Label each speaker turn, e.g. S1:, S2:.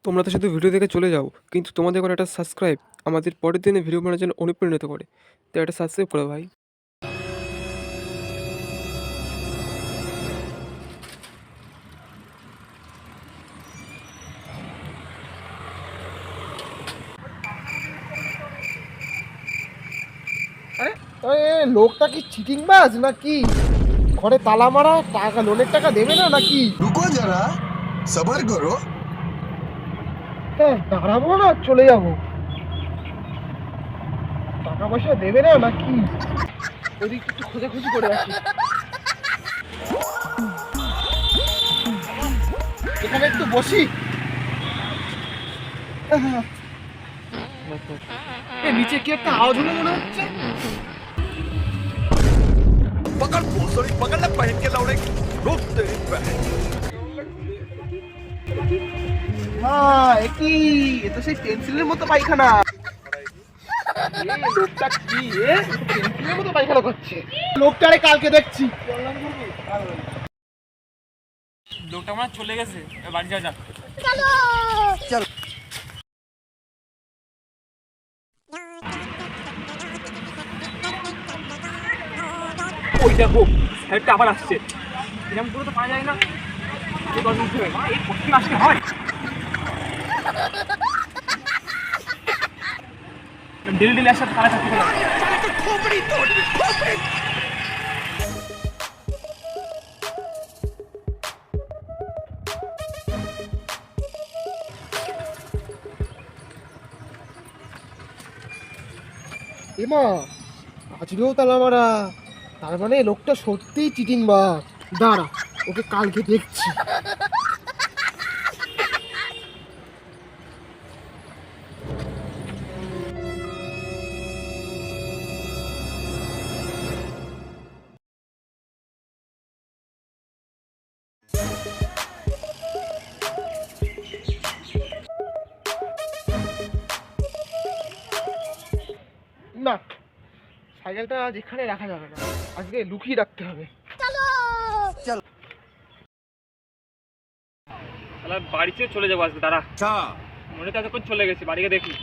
S1: তোমরা তো শুধু ভিডিও দেখে চলে যাও, কিন্তু তোমাদের করে একটা সাবস্ক্রাইব আমাদের পরের দিনে ভিডিও বানানোর জন্য অনুপ্রাণিত করে। তো একটা সাবস্ক্রাইব করো ভাই।
S2: আরে লোকটা কি চিটিং বাজ নাকি? ঘরে তালা মারা, টাকা লোনের টাকা দেবে না নাকি?
S3: रुको जरा सबर करो।
S2: হ্যাঁ, দাঁড়াবো না চলে যাবো? টাকা পয়সা দেবে না নাকি? ওদিক একটু খোঁজাখুঁজি করে আসি। এখানে একটু বসি। নিচে কি একটা আওয়াজ হলো মনে হচ্ছে।
S3: पकड़ भोसड़ी पकड़ ले पहन के लौड़े रुक तेरी बहन।
S2: হ্যাঁ, একই এ তো সেই পেন্সিলের মতো পায়খানা। লোকটা কি পেন্সিলের মতো পায়খানা করছে। লোকটারে কালকে দেখছি।
S1: লোকটা আমার চলে গেছে, বাড়ি যা যাক। ওই দেখো সাইডটা আবার আসছে। এরকম করে তো পাওয়া যায় না। এই পশ্চিম আসলে হয় ডেলি ডেলি একসাথে খারাপ থাকতে পারে।
S2: এমা, আজকেও তালা মারা। তার মানে লোকটা সত্যিই চিটিং বাজ। দাঁড়া, ওকে কালকে দেখছি। না, সাইকেলটা যেখানে রাখা যাবে না, আজকে লুকিয়ে রাখতে হবে।
S1: তাহলে বাড়িতে চলে যাবো আজকে। দাঁড়া, মনে তো এতক্ষণ চলে গেছি, বাড়িকে দেখি।